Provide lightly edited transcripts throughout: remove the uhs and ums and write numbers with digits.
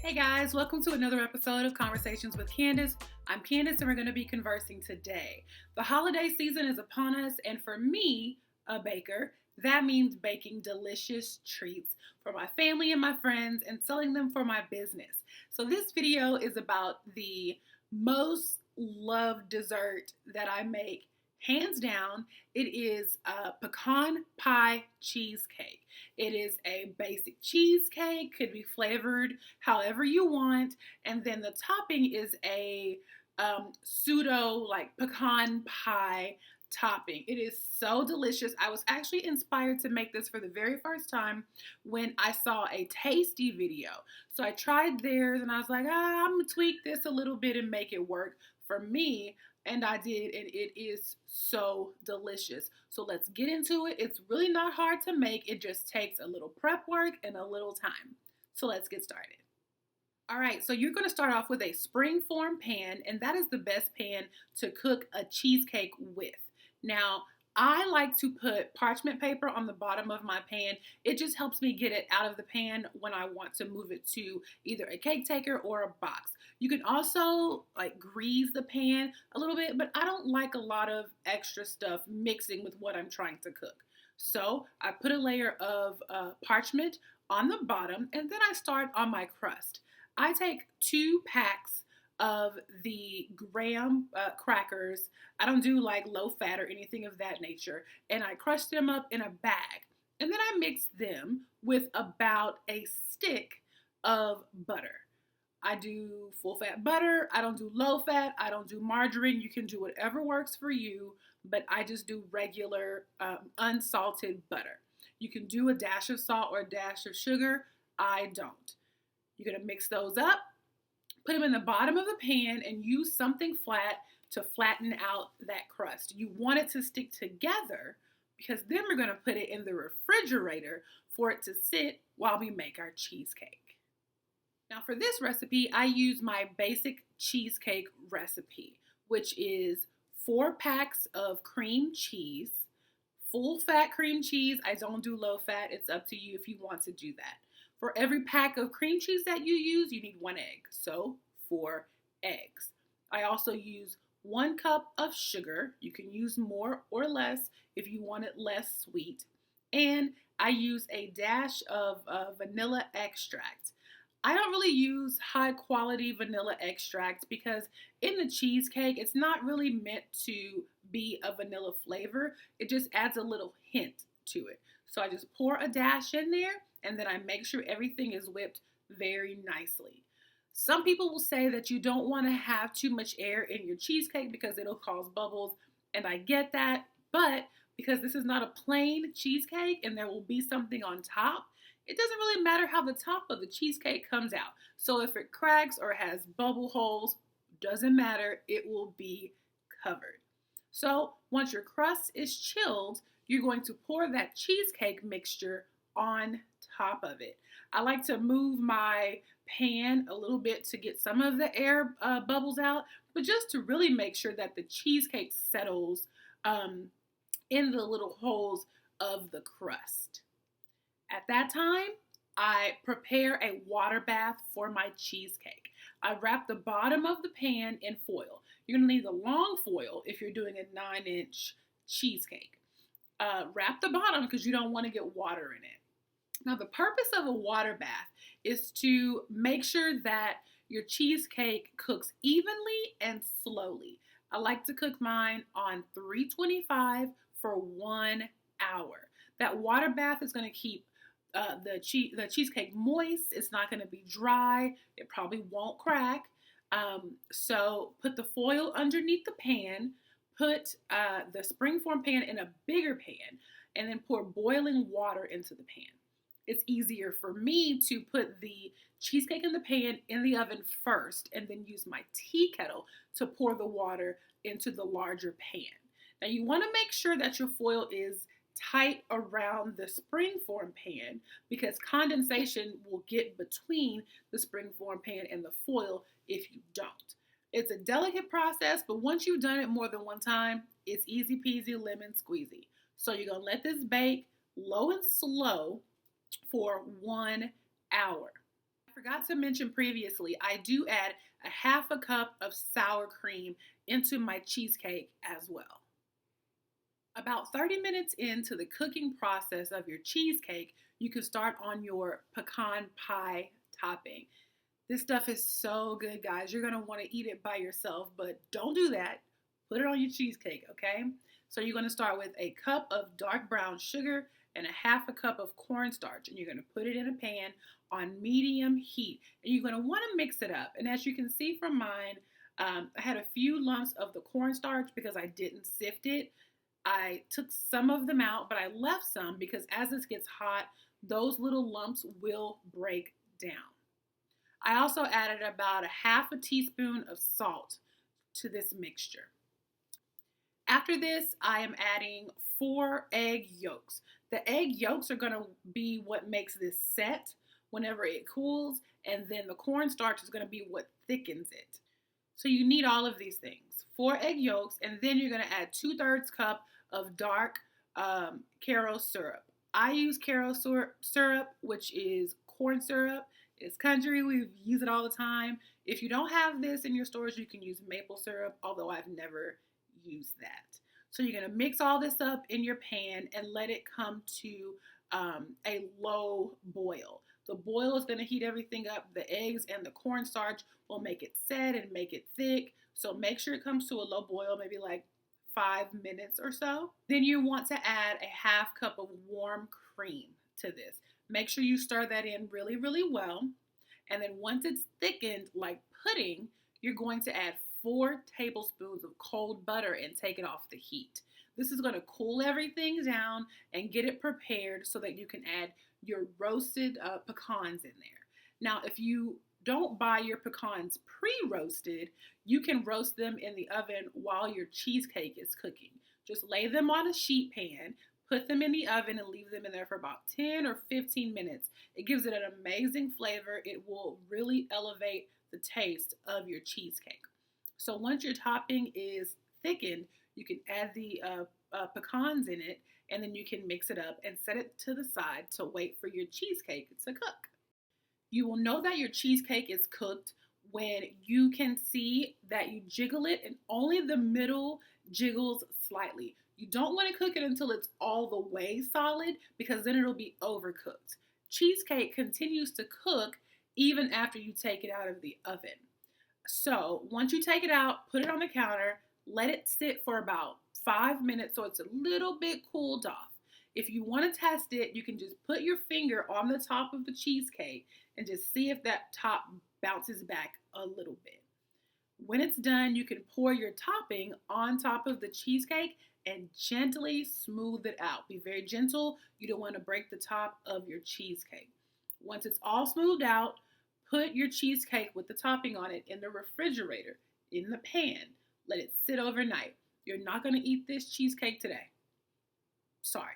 Hey guys, welcome to another episode of Conversations with Candace. I'm Candace and we're going to be conversing today. The holiday season is upon us, and for me, a baker, that means baking delicious treats for my family and my friends and selling them for my business. So this video is about the most loved dessert that I make. Hands down, it is a pecan pie cheesecake. It is a basic cheesecake, could be flavored however you want, and then the topping is a pseudo like pecan pie topping. It is so delicious. I was actually inspired to make this for the very first time when I saw a tasty video. So I tried theirs and I was like, I'm gonna tweak this a little bit and make it work for me. And I did, and it is so delicious. So let's get into it. It's really not hard to make. It just takes a little prep work and a little time. So let's get started. All right, so you're going to start off with a springform pan, and that is the best pan to cook a cheesecake with. Now, I like to put parchment paper on the bottom of my pan. It just helps me get it out of the pan when I want to move it to either a cake taker or a box. You can also like grease the pan a little bit, but I don't like a lot of extra stuff mixing with what I'm trying to cook. So I put a layer of parchment on the bottom, and then I start on my crust. I take 2 packs of the graham crackers. I don't do like low fat or anything of that nature. And I crush them up in a bag. And then I mix them with about a stick of butter. I do full fat butter. I don't do low fat. I don't do margarine. You can do whatever works for you, but I just do regular unsalted butter. You can do a dash of salt or a dash of sugar. I don't. You're going to mix those up, put them in the bottom of the pan, and use something flat to flatten out that crust. You want it to stick together because then we're going to put it in the refrigerator for it to sit while we make our cheesecake. Now for this recipe, I use my basic cheesecake recipe, which is 4 packs of cream cheese, full fat cream cheese. I don't do low fat. It's up to you if you want to do that. For every pack of cream cheese that you use, you need 1 egg. So 4 eggs. I also use 1 cup of sugar. You can use more or less if you want it less sweet. And I use a dash of vanilla extract. I don't really use high quality vanilla extract because in the cheesecake, it's not really meant to be a vanilla flavor. It just adds a little hint to it. So I just pour a dash in there, and then I make sure everything is whipped very nicely. Some people will say that you don't want to have too much air in your cheesecake because it'll cause bubbles, and I get that, but because this is not a plain cheesecake and there will be something on top, it doesn't really matter how the top of the cheesecake comes out. So if it cracks or has bubble holes, doesn't matter, it will be covered. So once your crust is chilled, you're going to pour that cheesecake mixture on top of it. I like to move my pan a little bit to get some of the air bubbles out, but just to really make sure that the cheesecake settles in the little holes of the crust. At that time, I prepare a water bath for my cheesecake. I wrap the bottom of the pan in foil. You're going to need the long foil if you're doing a 9-inch cheesecake. Wrap the bottom because you don't want to get water in it. Now, the purpose of a water bath is to make sure that your cheesecake cooks evenly and slowly. I like to cook mine on 325 for 1 hour. That water bath is going to keep the cheesecake moist. It's not going to be dry. It probably won't crack. So put the foil underneath the pan. Put the springform pan in a bigger pan, and then pour boiling water into the pan. It's easier for me to put the cheesecake in the pan in the oven first and then use my tea kettle to pour the water into the larger pan. Now you want to make sure that your foil is tight around the springform pan because condensation will get between the springform pan and the foil if you don't. It's a delicate process, but once you've done it more than one time, it's easy peasy lemon squeezy. So you're going to let this bake low and slow for 1 hour. Forgot to mention previously, I do add a half a cup of sour cream into my cheesecake as well. About 30 minutes into the cooking process of your cheesecake, you can start on your pecan pie topping. This stuff is so good, guys. You're going to want to eat it by yourself, but don't do that. Put it on your cheesecake, okay? So you're going to start with a cup of dark brown sugar and a half a cup of cornstarch, and you're going to put it in a pan on medium heat. And you're going to want to mix it up. And as you can see from mine, I had a few lumps of the cornstarch because I didn't sift it. I took some of them out, but I left some because as this gets hot, those little lumps will break down. I also added about a half a teaspoon of salt to this mixture. After this, I am adding 4 egg yolks. The egg yolks are going to be what makes this set whenever it cools, and then the cornstarch is going to be what thickens it. So you need all of these things. 4 egg yolks, and then you're going to add 2/3 cup of dark karo syrup. I use karo syrup, which is corn syrup. It's country. We use it all the time. If you don't have this in your stores, you can use maple syrup, although I've never used that. So you're going to mix all this up in your pan and let it come to a low boil. The boil is going to heat everything up. The eggs and the cornstarch will make it set and make it thick. So make sure it comes to a low boil, maybe like 5 minutes or so. Then you want to add a half cup of warm cream to this. Make sure you stir that in really, really well. And then once it's thickened like pudding, you're going to add 4 tablespoons of cold butter and take it off the heat. This is going to cool everything down and get it prepared so that you can add your roasted pecans in there. Now, if you don't buy your pecans pre-roasted, you can roast them in the oven while your cheesecake is cooking. Just lay them on a sheet pan, put them in the oven, and leave them in there for about 10 or 15 minutes. It gives it an amazing flavor. It will really elevate the taste of your cheesecake. So once your topping is thickened, you can add the pecans in it, and then you can mix it up and set it to the side to wait for your cheesecake to cook. You will know that your cheesecake is cooked when you can see that you jiggle it and only the middle jiggles slightly. You don't want to cook it until it's all the way solid because then it'll be overcooked. Cheesecake continues to cook even after you take it out of the oven. So once you take it out, put it on the counter, let it sit for about 5 minutes so it's a little bit cooled off. If you want to test it, you can just put your finger on the top of the cheesecake and just see if that top bounces back a little bit. When it's done, you can pour your topping on top of the cheesecake and gently smooth it out. Be very gentle. You don't want to break the top of your cheesecake. Once it's all smoothed out, put your cheesecake with the topping on it in the refrigerator, in the pan. Let it sit overnight. You're not going to eat this cheesecake today. Sorry.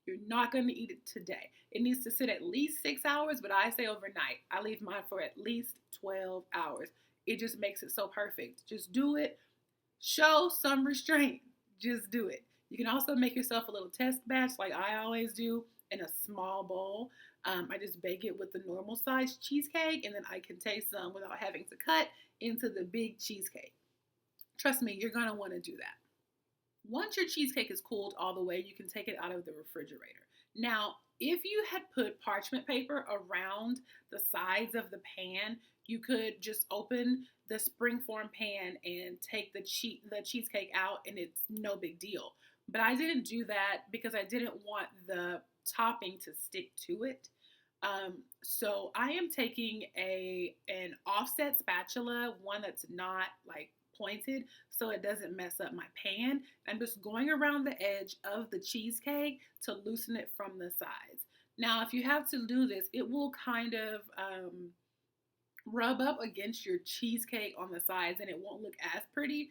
You're not going to eat it today. It needs to sit at least 6 hours, but I say overnight. I leave mine for at least 12 hours. It just makes it so perfect. Just do it. Show some restraint. Just do it. You can also make yourself a little test batch like I always do in a small bowl. I just bake it with the normal size cheesecake and then I can taste some without having to cut into the big cheesecake. Trust me, you're going to want to do that. Once your cheesecake is cooled all the way, you can take it out of the refrigerator. Now, if you had put parchment paper around the sides of the pan, you could just open the springform pan and take the cheesecake out and it's no big deal. But I didn't do that because I didn't want the topping to stick to it. So I am taking an offset spatula, one that's not like pointed so it doesn't mess up my pan. I'm just going around the edge of the cheesecake to loosen it from the sides. Now, if you have to do this, it will kind of rub up against your cheesecake on the sides and it won't look as pretty,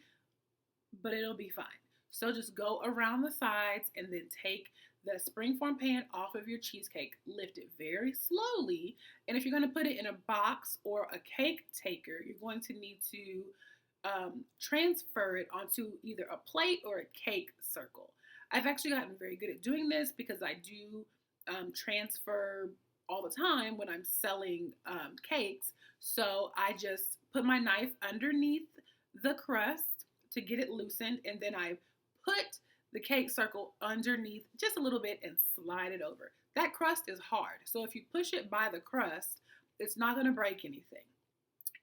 but it'll be fine. So just go around the sides and then take the springform pan off of your cheesecake. Lift it very slowly. And if you're going to put it in a box or a cake taker, you're going to need to transfer it onto either a plate or a cake circle. I've actually gotten very good at doing this because I do transfer all the time when I'm selling cakes. So I just put my knife underneath the crust to get it loosened, and then I put the cake circle underneath just a little bit and slide it over. That crust is hard, so if you push it by the crust, it's not going to break anything.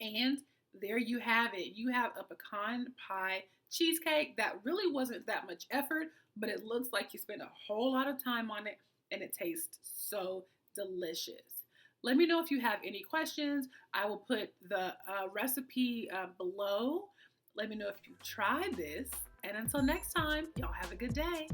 And there you have it. You have a pecan pie cheesecake that really wasn't that much effort, but it looks like you spent a whole lot of time on it, and it tastes so delicious. Let me know if you have any questions. I will put the recipe below. Let me know if you tried this. And until next time, y'all have a good day.